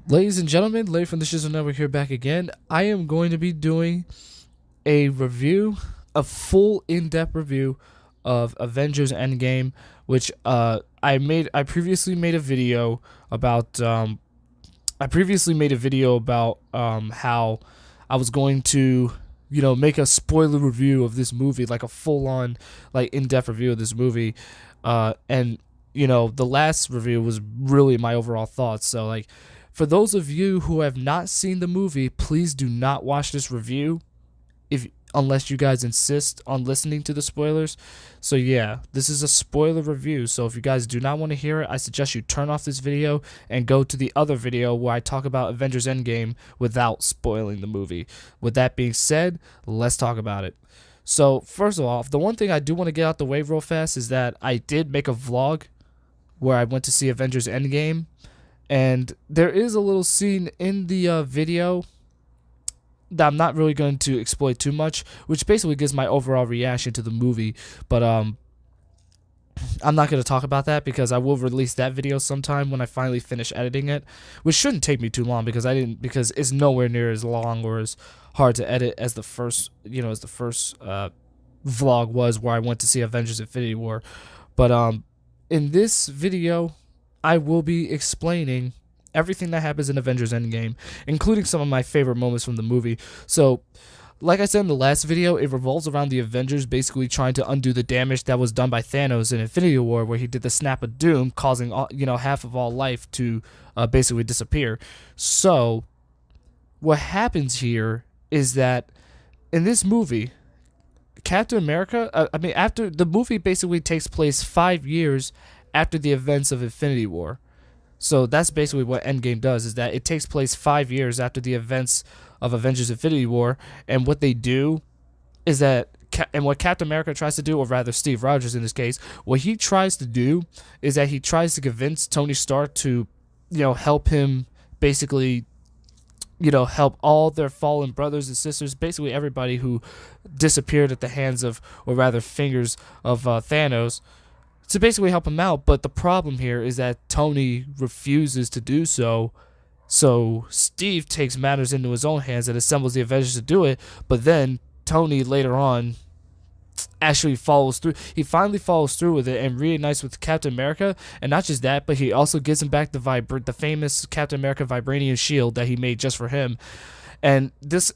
Ladies and gentlemen, Larry from the Shiz Network here back again. I am going to be doing a review, a full in-depth review of Avengers Endgame, which I previously made a video about how I was going to make a spoiler review of this movie, like a full-on like in-depth review of this movie, and the last review was really my overall thoughts. So like, for those of you who have not seen the movie, please do not watch this review if unless you guys insist on listening to the spoilers. So yeah, this is a spoiler review. So if you guys do not want to hear it, I suggest you turn off this video and go to the other video where I talk about Avengers Endgame without spoiling the movie. With that being said, let's talk about it. So first of all, the one thing I do want to get out the way real fast is that I did make a vlog where I went to see Avengers Endgame, and there is a little scene in the video that I'm not really going to exploit too much, which basically gives my overall reaction to the movie. But I'm not going to talk about that because I will release that video sometime when I finally finish editing it, which shouldn't take me too long because it's nowhere near as long or as hard to edit as the first vlog was, where I went to see Avengers Infinity War. But in this video, I will be explaining everything that happens in Avengers Endgame, including some of my favorite moments from the movie. So, like I said in the last video, it revolves around the Avengers basically trying to undo the damage that was done by Thanos in Infinity War, where he did the snap of doom, causing half of all life to basically disappear. So, what happens here is that in this movie, Captain America, after the movie basically takes place 5 years after the events of Infinity War. So that's basically what Endgame does, is that it takes place 5 years after the events of Avengers Infinity War, and what they do is that, and what Captain America tries to do, or rather Steve Rogers in this case, what he tries to do is that he tries to convince Tony Stark to, help him basically, help all their fallen brothers and sisters, basically everybody who disappeared at the hands of, or rather fingers of Thanos, to basically help him out. But the problem here is that Tony refuses to do so. So Steve takes matters into his own hands and assembles the Avengers to do it. But then Tony later on actually follows through. He finally follows through with it and reunites with Captain America. And not just that, but he also gives him back the famous Captain America vibranium shield that he made just for him. And this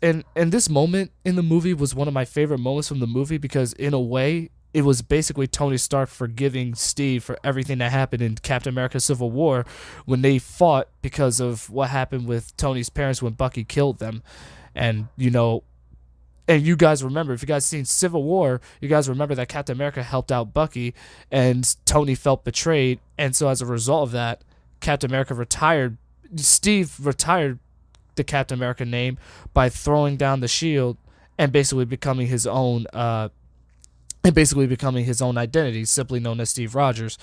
moment in the movie was one of my favorite moments from the movie, because in a way, it was basically Tony Stark forgiving Steve for everything that happened in Captain America Civil War, when they fought because of what happened with Tony's parents when Bucky killed them. And and you guys remember, if you guys seen Civil War, you guys remember that Captain America helped out Bucky and Tony felt betrayed. And so as a result of that, Steve retired the Captain America name by throwing down the shield and basically becoming his own identity, simply known as Steve Rogers.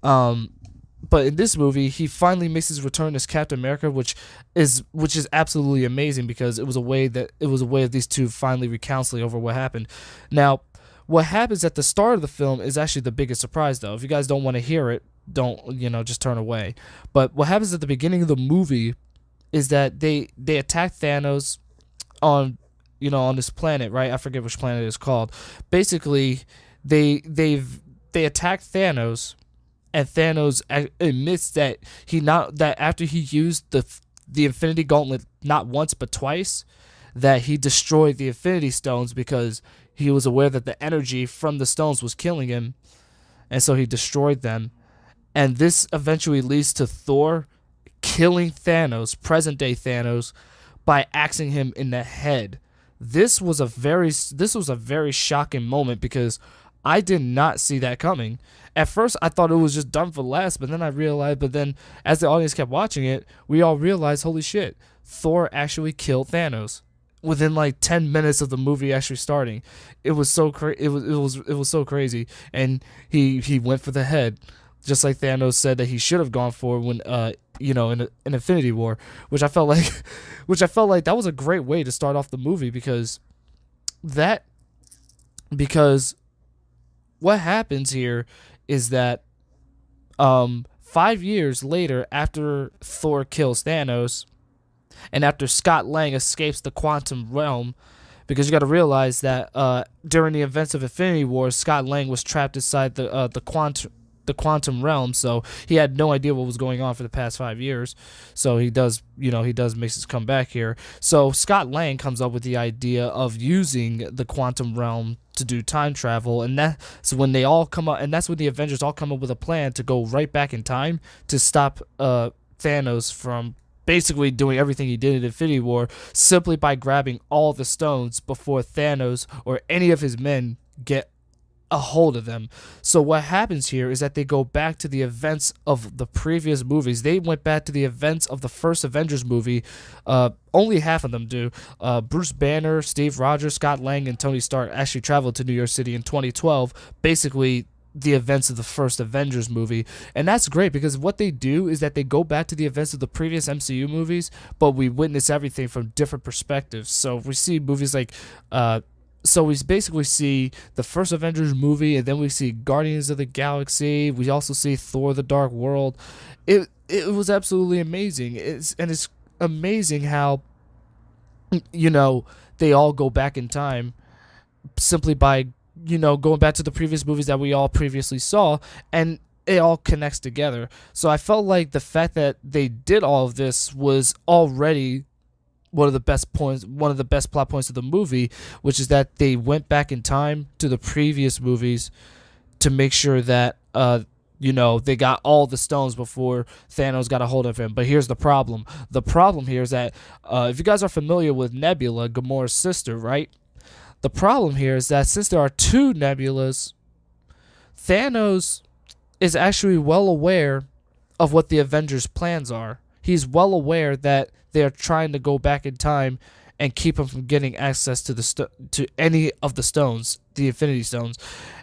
But in this movie, he finally makes his return as Captain America, which is absolutely amazing, because it was a way of these two finally reconciling over what happened. Now, what happens at the start of the film is actually the biggest surprise, though. If you guys don't want to hear it, don't just turn away. But what happens at the beginning of the movie is that they attack Thanos on on this planet, right? I forget which planet it's called. Basically, they attack Thanos, and Thanos admits that after he used the Infinity Gauntlet not once but twice, that he destroyed the Infinity Stones because he was aware that the energy from the stones was killing him, and so he destroyed them. And this eventually leads to Thor killing Thanos, present day Thanos, by axing him in the head. This was a very shocking moment, because I did not see that coming. At first, I thought it was just done for laughs, but then as the audience kept watching it, we all realized, holy shit, Thor actually killed Thanos within like 10 minutes of the movie actually starting. It was so it was so crazy, and he went for the head, just like Thanos said that he should have gone for when in Infinity War, which I felt like that was a great way to start off the movie, because what happens here is that 5 years later, after Thor kills Thanos, and after Scott Lang escapes the quantum realm, because you got to realize that during the events of Infinity War, Scott Lang was trapped inside the quantum realm, so he had no idea what was going on for the past 5 years. So he does makes his comeback here. So Scott Lang comes up with the idea of using the quantum realm to do time travel, and that's when they all come up, and that's when the Avengers all come up with a plan to go right back in time to stop Thanos from basically doing everything he did in Infinity War, simply by grabbing all the stones before Thanos or any of his men get a hold of them. So what happens here is that they go back to the events of the previous movies. They went back to the events of the first Avengers movie. Only half of them do. Bruce Banner, Steve Rogers, Scott Lang, and Tony Stark actually traveled to New York City in 2012, basically the events of the first Avengers movie. And that's great, because what they do is that they go back to the events of the previous MCU movies, but we witness everything from different perspectives. So we see movies like so we basically see the first Avengers movie, and then we see Guardians of the Galaxy. We also see Thor: The Dark World. It was absolutely amazing. It's amazing how they all go back in time simply by going back to the previous movies that we all previously saw, and it all connects together. So I felt like the fact that they did all of this was already one of the best plot points of the movie, which is that they went back in time to the previous movies to make sure that they got all the stones before Thanos got a hold of him. But here's the problem. The problem here is that if you guys are familiar with Nebula, Gamora's sister, right? The problem here is that since there are two Nebulas, Thanos is actually well aware of what the Avengers' plans are. He's well aware that they are trying to go back in time and keep him from getting access to to any of the stones, the Infinity Stones.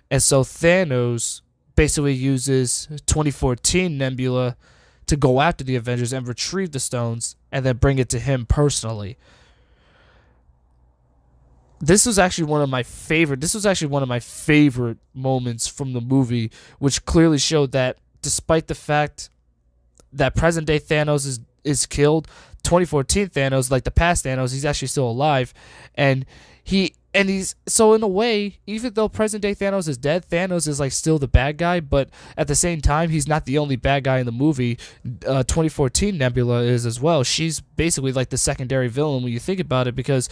And so Thanos basically uses 2014 Nebula to go after the Avengers and retrieve the stones and then bring it to him personally. This was actually one of my favorite moments from the movie, which clearly showed that despite the fact that present day Thanos is killed, 2014 Thanos, like the past Thanos, he's actually still alive, and he's so, in a way, even though present day Thanos is dead, Thanos is like still the bad guy, but at the same time, he's not the only bad guy in the movie. 2014 Nebula is as well. She's basically like the secondary villain when you think about it, because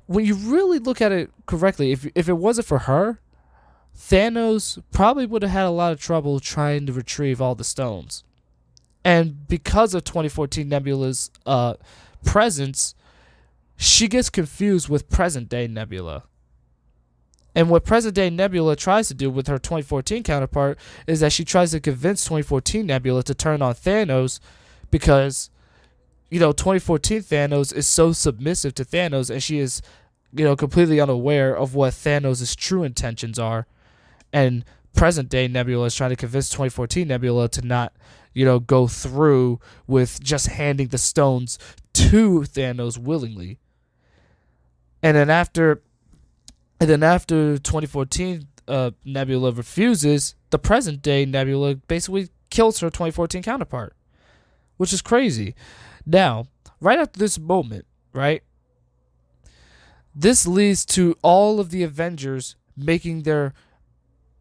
when you really look at it correctly, if it wasn't for her, Thanos probably would have had a lot of trouble trying to retrieve all the stones. And because of 2014 Nebula's presence, she gets confused with present-day Nebula. And what present-day Nebula tries to do with her 2014 counterpart is that she tries to convince 2014 Nebula to turn on Thanos, because 2014 Thanos is so submissive to Thanos, and she is completely unaware of what Thanos' true intentions are. And present-day Nebula is trying to convince 2014 Nebula to not go through with just handing the stones to Thanos willingly. And then after 2014 Nebula refuses, the present day Nebula basically kills her 2014 counterpart, which is crazy. Now, right after this moment, right, this leads to all of the Avengers making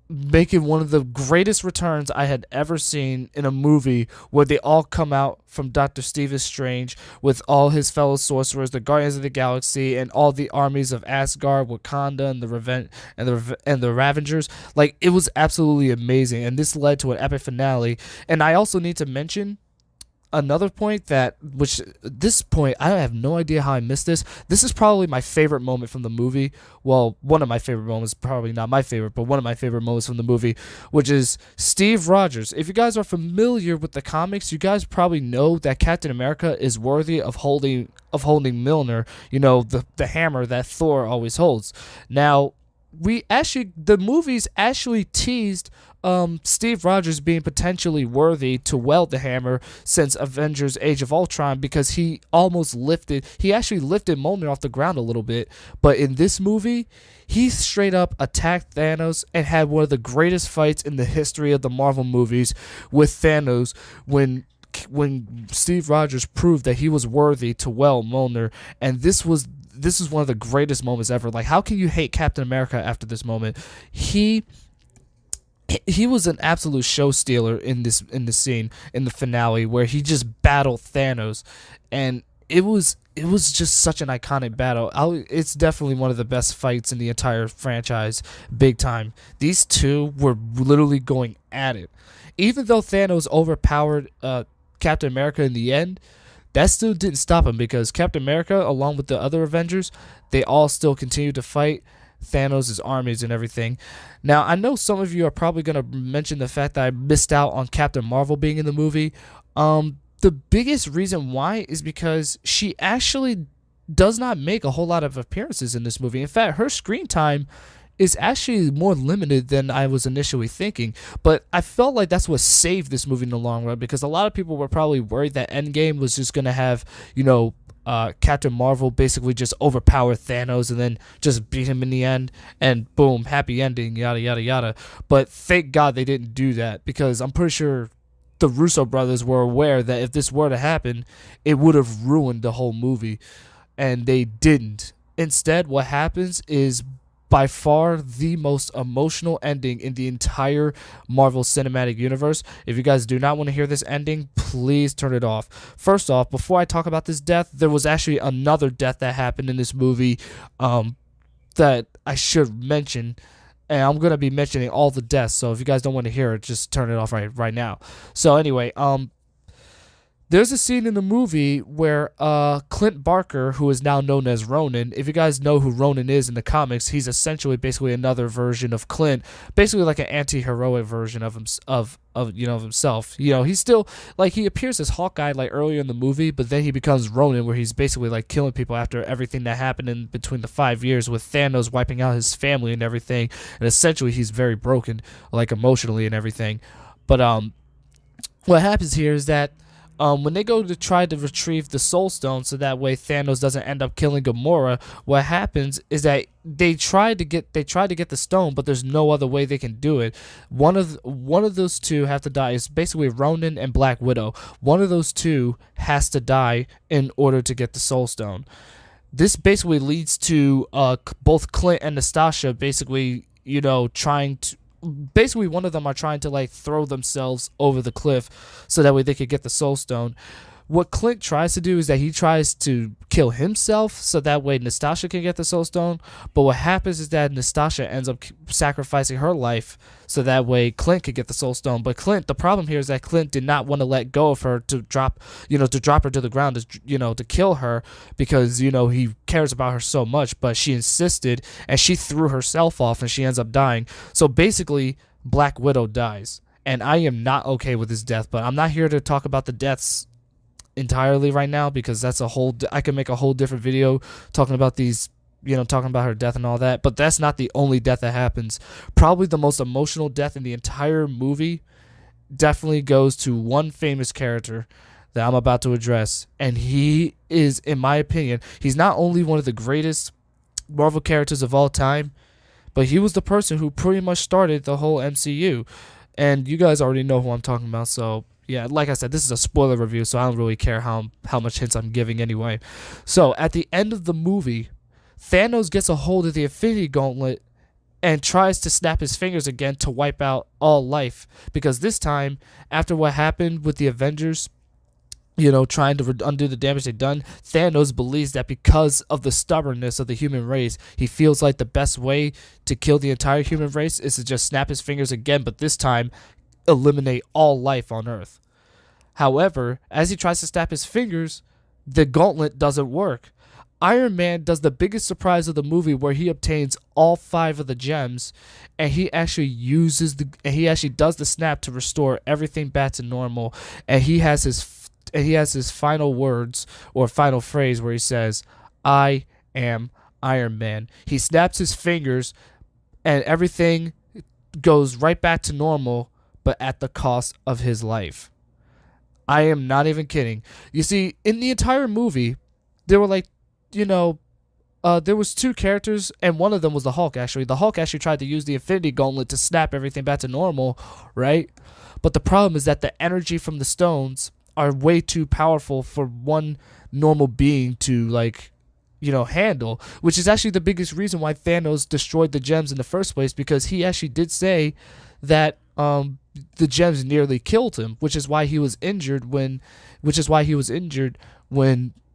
one of the greatest returns I had ever seen in a movie, where they all come out from Dr. Stephen Strange with all his fellow sorcerers, the Guardians of the Galaxy, and all the armies of Asgard, Wakanda, and the Ravengers. Like, it was absolutely amazing, and this led to an epic finale. And I also need to mention another point this point, I have no idea how I missed this. This is probably my favorite moment from the movie. Well, one of my favorite moments, probably not my favorite, but one of my favorite moments from the movie, which is Steve Rogers. If you guys are familiar with the comics, you guys probably know that Captain America is worthy of holding Mjolnir, the hammer that Thor always holds. Now, the movies actually teased Steve Rogers being potentially worthy to wield the hammer since Avengers Age of Ultron, because he actually lifted Mjolnir off the ground a little bit. But in this movie, he straight up attacked Thanos and had one of the greatest fights in the history of the Marvel movies with Thanos when Steve Rogers proved that he was worthy to wield Mjolnir. And this is one of the greatest moments ever. Like, how can you hate Captain America after this moment? He was an absolute show stealer in this scene in the finale where he just battled Thanos, and it was just such an iconic battle. It's definitely one of the best fights in the entire franchise, big time. These two were literally going at it. Even though Thanos overpowered Captain America in the end, that still didn't stop him, because Captain America, along with the other Avengers, they all still continued to fight Thanos' armies and everything. Now, I know some of you are probably going to mention the fact that I missed out on Captain Marvel being in the movie. The biggest reason why is because she actually does not make a whole lot of appearances in this movie. In fact, her screen time is actually more limited than I was initially thinking. But I felt like that's what saved this movie in the long run, because a lot of people were probably worried that Endgame was just going to have, Captain Marvel basically just overpower Thanos and then just beat him in the end, and boom, happy ending, yada, yada, yada. But thank God they didn't do that, because I'm pretty sure the Russo brothers were aware that if this were to happen, it would have ruined the whole movie, and they didn't. Instead, what happens is by far the most emotional ending in the entire Marvel Cinematic Universe. If you guys do not want to hear this ending, please turn it off. First off, before I talk about this death, there was actually another death that happened in this movie that I should mention. And I'm going to be mentioning all the deaths, so if you guys don't want to hear it, just turn it off right now. So anyway, there's a scene in the movie where Clint Barker, who is now known as Ronan, if you guys know who Ronan is in the comics, he's essentially basically another version of Clint, basically like an anti-heroic version of himself. He's still, like, he appears as Hawkeye like earlier in the movie, but then he becomes Ronan, where he's basically like killing people after everything that happened in between the 5 years with Thanos wiping out his family and everything, and essentially he's very broken, like emotionally and everything. But what happens here is that when they go to try to retrieve the Soul Stone so that way Thanos doesn't end up killing Gamora, what happens is that they try to get the stone, but there's no other way they can do it. One of those two have to die. It's basically Ronan and Black Widow. One of those two has to die in order to get the Soul Stone. This basically leads to both Clint and Natasha basically, trying to. Basically, one of them are trying to like throw themselves over the cliff so that way they could get the Soul Stone. What Clint tries to do is that he tries to kill himself so that way Natasha can get the Soul Stone. But what happens is that Natasha ends up sacrificing her life so that way Clint could get the Soul Stone. But the problem here is that Clint did not want to let go of her to drop her to the ground, to kill her, because, he cares about her so much. But she insisted, and she threw herself off, and she ends up dying. So basically, Black Widow dies. And I am not okay with this death, but I'm not here to talk about the deaths entirely right now, because that's I can make a whole different video talking about these, talking about her death and all that. But that's not the only death that happens. Probably the most emotional death in the entire movie definitely goes to one famous character that I'm about to address, and he is, in my opinion, he's not only one of the greatest Marvel characters of all time, but he was the person who pretty much started the whole MCU. And you guys already know who I'm talking about, so yeah, like I said, this is a spoiler review, so I don't really care how much hints I'm giving anyway. So, at the end of the movie, Thanos gets a hold of the Infinity Gauntlet and tries to snap his fingers again to wipe out all life. Because this time, after what happened with the Avengers, trying to undo the damage they've done, Thanos believes that because of the stubbornness of the human race, he feels like the best way to kill the entire human race is to just snap his fingers again, but this time eliminate all life on Earth. However, as he tries to snap his fingers, the gauntlet doesn't work. Iron Man does the biggest surprise of the movie, where he obtains all 5 of the gems, and he actually does the snap to restore everything back to normal. And he has his final words or final phrase where he says, "I am Iron Man." He snaps his fingers, and everything goes right back to normal, but at the cost of his life. I am not even kidding. You see, in the entire movie, there were like, you know, there was two characters, and one of them was the Hulk. Actually, the Hulk actually tried to use the Infinity Gauntlet to snap everything back to normal, right? But the problem is that the energy from the stones are way too powerful for one normal being to handle, which is actually the biggest reason why Thanos destroyed the gems in the first place, because he actually did say that the gems nearly killed him, which is why he was injured when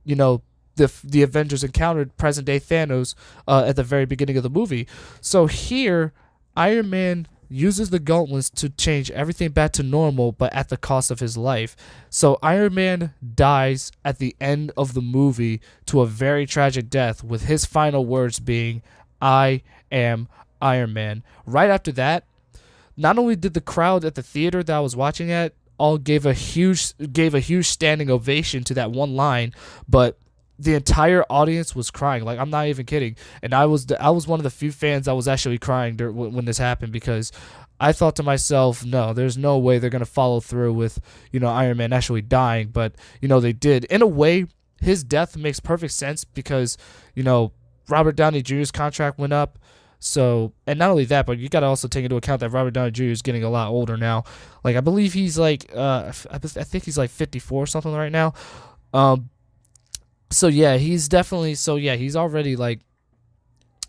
the Avengers encountered present day Thanos at the very beginning of the movie. So here, Iron Man uses the gauntlets to change everything back to normal, but at the cost of his life. So Iron Man dies at the end of the movie to a very tragic death, with his final words being, "I am Iron Man." Right after that, not only did the crowd at the theater that I was watching at all gave a huge standing ovation to that one line, but the entire audience was crying. Like, I'm not even kidding. And I was one of the few fans that was actually crying when this happened, because I thought to myself, no, there's no way they're gonna follow through with Iron Man actually dying, but they did. In a way, his death makes perfect sense because Robert Downey Jr.'s contract went up. So, and not only that, but you got to also take into account that Robert Downey Jr. is getting a lot older now. Like, I believe he's I think he's like 54 or something right now. So yeah, he's already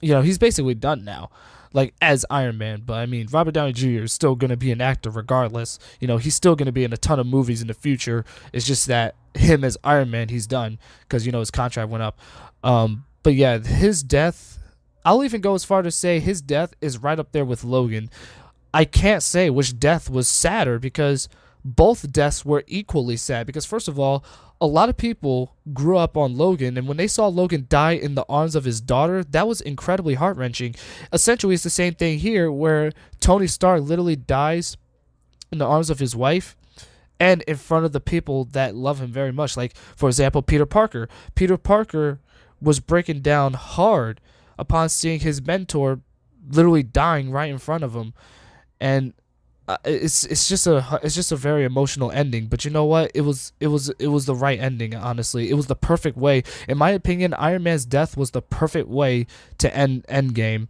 he's basically done now, like, as Iron Man. But I mean, Robert Downey Jr. is still gonna be an actor regardless. He's still gonna be in a ton of movies in the future. It's just that him as Iron Man, he's done because his contract went up. But yeah, his death. I'll even go as far to say his death is right up there with Logan. I can't say which death was sadder, because both deaths were equally sad. Because first of all, a lot of people grew up on Logan, and when they saw Logan die in the arms of his daughter, that was incredibly heart-wrenching. Essentially, it's the same thing here, where Tony Stark literally dies in the arms of his wife and in front of the people that love him very much. Like, for example, Peter Parker. Peter Parker was breaking down hard upon seeing his mentor literally dying right in front of him, and it's just a very emotional ending. But you know what? It was the right ending. Honestly, it was the perfect way, in my opinion. Iron Man's death was the perfect way to end Endgame.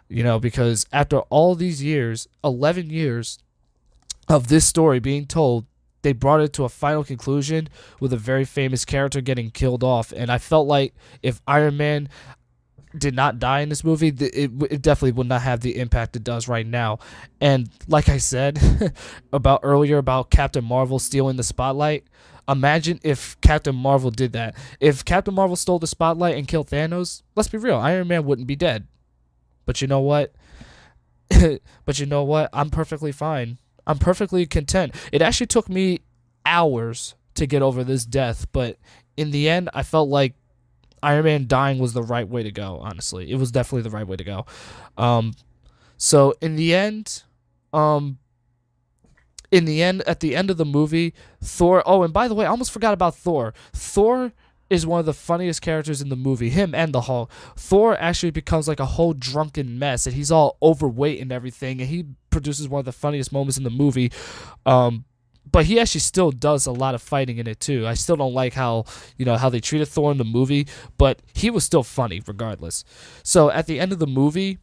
Because after all these years, 11 years of this story being told, they brought it to a final conclusion with a very famous character getting killed off. And I felt like if Iron Man did not die in this movie, it definitely would not have the impact it does right now. And like I said about Captain Marvel stealing the spotlight, imagine if Captain Marvel did that. If Captain Marvel stole the spotlight and killed Thanos, let's be real, Iron Man wouldn't be dead. But you know what? I'm perfectly fine. I'm perfectly content. It actually took me hours to get over this death, but in the end, I felt like Iron Man dying was the right way to go. Honestly, it was definitely the right way to go. So in the end, at the end of the movie, Thor. Oh, and by the way, I almost forgot about Thor. Thor is one of the funniest characters in the movie. Him and the Hulk. Thor actually becomes like a whole drunken mess, and he's all overweight and everything, and he produces one of the funniest moments in the movie. But he actually still does a lot of fighting in it too. I still don't like how they treated Thor in the movie, but he was still funny regardless. So at the end of the movie,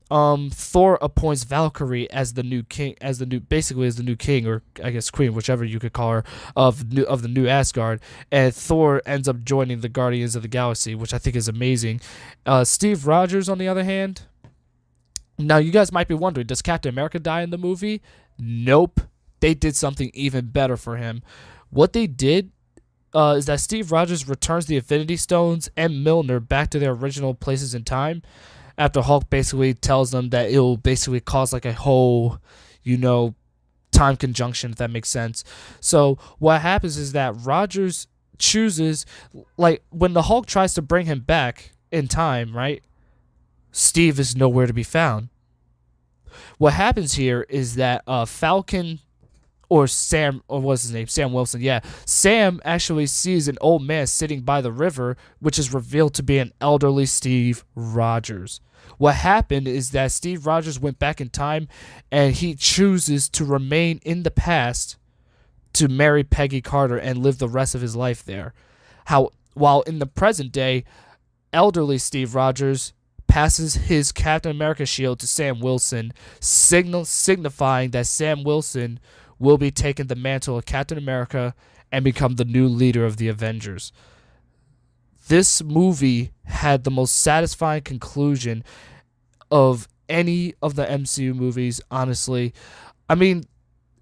Thor appoints Valkyrie as the new king, as the new king, or I guess queen, whichever you could call her, of the new Asgard. And Thor ends up joining the Guardians of the Galaxy, which I think is amazing. Steve Rogers, on the other hand, now you guys might be wondering, does Captain America die in the movie? Nope. They did something even better for him. What they did is that Steve Rogers returns the Infinity Stones and Mjolnir back to their original places in time, after Hulk basically tells them that it will basically cause like a whole, time conjunction, if that makes sense. So what happens is that Rogers chooses, like, when the Hulk tries to bring him back in time, right? Steve is nowhere to be found. What happens here is that Falcon, or Sam, or what's his name? Sam Wilson. Yeah. Sam actually sees an old man sitting by the river, which is revealed to be an elderly Steve Rogers. What happened is that Steve Rogers went back in time and he chooses to remain in the past to marry Peggy Carter and live the rest of his life there. While in the present day, elderly Steve Rogers passes his Captain America shield to Sam Wilson, signifying that Sam Wilson will be taking the mantle of Captain America and become the new leader of the Avengers. This movie had the most satisfying conclusion of any of the MCU movies, honestly. I mean,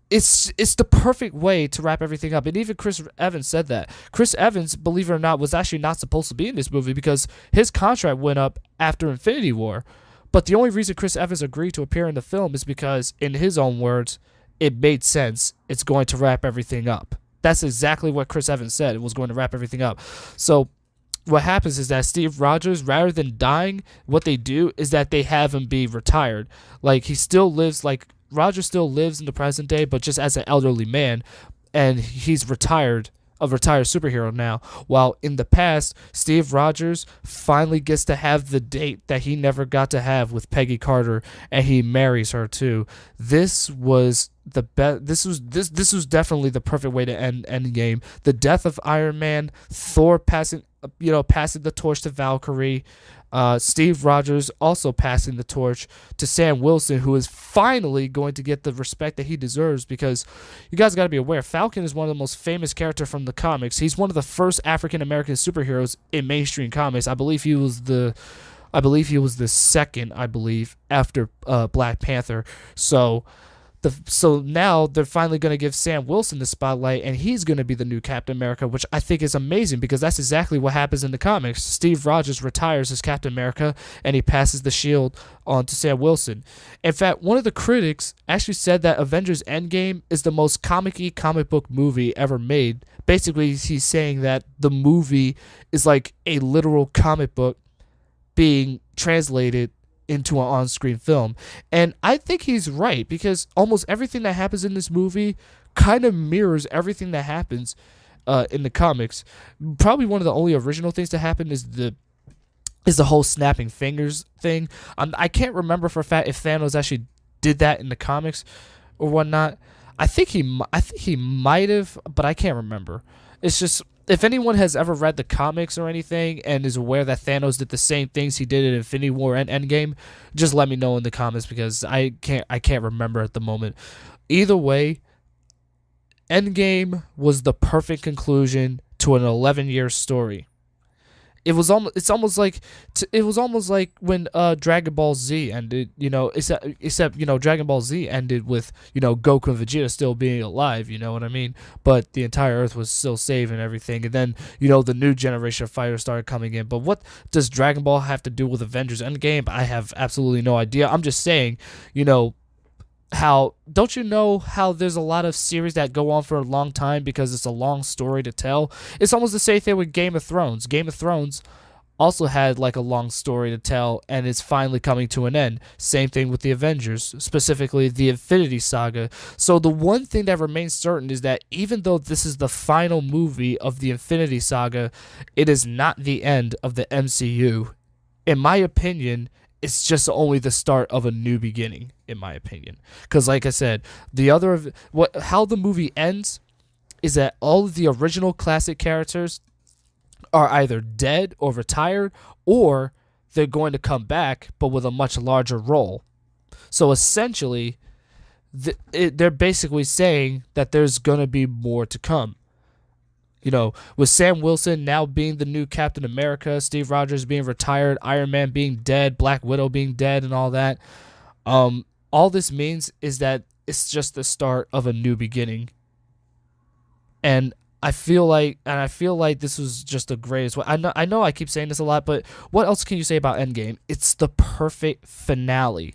it's the perfect way to wrap everything up. And even Chris Evans said that. Chris Evans, believe it or not, was actually not supposed to be in this movie because his contract went up after Infinity War. But the only reason Chris Evans agreed to appear in the film is because, in his own words, it made sense. It's going to wrap everything up. That's exactly what Chris Evans said. It was going to wrap everything up. So what happens is that Steve Rogers, rather than dying, what they do is that they have him be retired. Like, he still lives, like, Rogers still lives in the present day, but just as an elderly man, and he's retired, a retired superhero now. While in the past, Steve Rogers finally gets to have the date that he never got to have with Peggy Carter, and he marries her too. This was the best. This was definitely the perfect way to end Endgame. The death of Iron Man, Thor passing the torch to Valkyrie. Steve Rogers also passing the torch to Sam Wilson, who is finally going to get the respect that he deserves, because you guys got to be aware, Falcon is one of the most famous characters from the comics. He's one of the first African American superheroes in mainstream comics. I believe he was the second, after Black Panther. So now they're finally going to give Sam Wilson the spotlight, and he's going to be the new Captain America, which I think is amazing because that's exactly what happens in the comics. Steve Rogers retires as Captain America, and he passes the shield on to Sam Wilson. In fact, one of the critics actually said that Avengers Endgame is the most comic-y comic book movie ever made. Basically, he's saying that the movie is like a literal comic book being translated into an on-screen film. And I think he's right, because almost everything that happens in this movie kind of mirrors everything that happens in the comics. Probably one of the only original things to happen is the whole snapping fingers thing. I can't remember for a fact if Thanos actually did that in the comics or whatnot. I think he might have, but I can't remember. It's just, if anyone has ever read the comics or anything and is aware that Thanos did the same things he did in Infinity War and Endgame, just let me know in the comments, because I can't remember at the moment. Either way, Endgame was the perfect conclusion to an 11-year story. It was almost like when Dragon Ball Z ended, except Dragon Ball Z ended with Goku and Vegeta still being alive, you know what I mean? But the entire Earth was still safe and everything, and then the new generation of fighters started coming in. But what does Dragon Ball have to do with Avengers Endgame? I have absolutely no idea. I'm just saying, how don't you know how there's a lot of series that go on for a long time because it's a long story to tell? It's almost the same thing with Game of Thrones. Game of Thrones also had like a long story to tell, and it's finally coming to an end. Same thing with the Avengers, specifically the Infinity Saga. So the one thing that remains certain is that even though this is the final movie of the Infinity Saga, it is not the end of the MCU. In my opinion, it's just only the start of a new beginning, in my opinion. Because like I said, how the movie ends is that all of the original classic characters are either dead or retired, or they're going to come back, but with a much larger role. So essentially, they're basically saying that there's going to be more to come. With Sam Wilson now being the new Captain America, Steve Rogers being retired, Iron Man being dead, Black Widow being dead, and all that, all this means is that it's just the start of a new beginning. And I feel like this was just the greatest way. I know I keep saying this a lot, but what else can you say about Endgame? It's the perfect finale.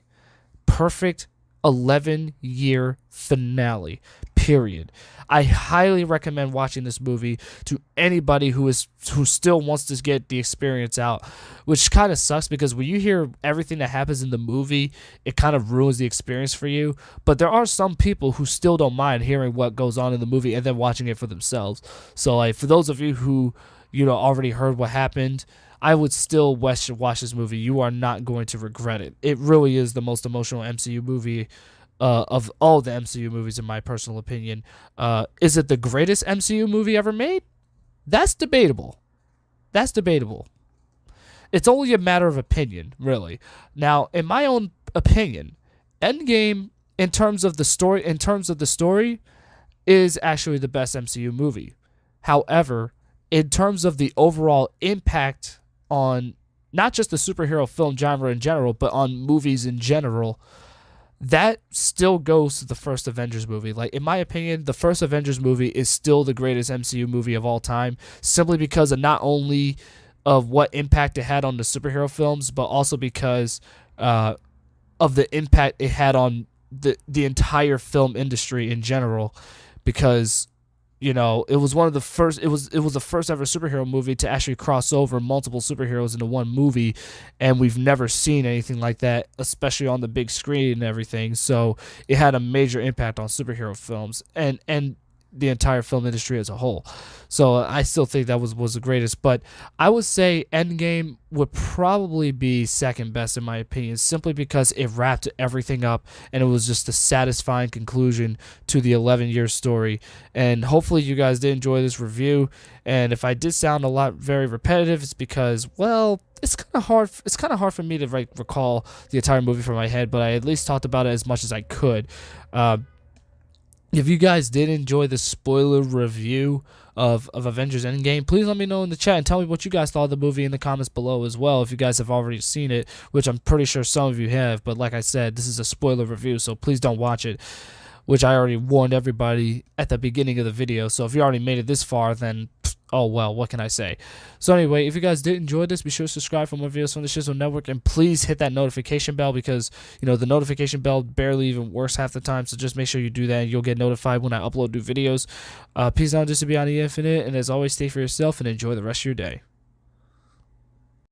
Perfect 11-year finale. period. I highly recommend watching this movie to anybody who still wants to get the experience out, which kind of sucks because when you hear everything that happens in the movie, it kind of ruins the experience for you. But there are some people who still don't mind hearing what goes on in the movie and then watching it for themselves. So like for those of you who already heard what happened, I would still watch this movie. You are not going to regret it. It really is the most emotional MCU movie of all the MCU movies, in my personal opinion. Is it the greatest MCU movie ever made? That's debatable. That's debatable. It's only a matter of opinion, really. Now, in my own opinion, Endgame, in terms of the story, is actually the best MCU movie. However, in terms of the overall impact on not just the superhero film genre in general, but on movies in general, that still goes to the first Avengers movie. Like, in my opinion, the first Avengers movie is still the greatest MCU movie of all time, simply because of not only of what impact it had on the superhero films, but also because of the impact it had on the entire film industry in general. Because it was one of the first. It was the first ever superhero movie to actually cross over multiple superheroes into one movie, and we've never seen anything like that, especially on the big screen and everything. So it had a major impact on superhero films and the entire film industry as a whole. So I still think that was the greatest, but I would say Endgame would probably be second best in my opinion, simply because it wrapped everything up and it was just a satisfying conclusion to the 11-year story. And hopefully you guys did enjoy this review, and if I did sound a lot very repetitive, it's because, well, it's kind of hard. It's kind of hard for me to recall the entire movie from my head, but I at least talked about it as much as I could. If you guys did enjoy the spoiler review of Avengers Endgame, please let me know in the chat and tell me what you guys thought of the movie in the comments below as well, if you guys have already seen it, which I'm pretty sure some of you have. But like I said, this is a spoiler review, so please don't watch it, which I already warned everybody at the beginning of the video. So if you already made it this far, then oh well, what can I say? So anyway, if you guys did enjoy this, be sure to subscribe for more videos from the Shiz Network, and please hit that notification bell, because the notification bell barely even works half the time. So just make sure you do that, and you'll get notified when I upload new videos. Peace out, just to be on the infinite, and as always, stay for yourself and enjoy the rest of your day.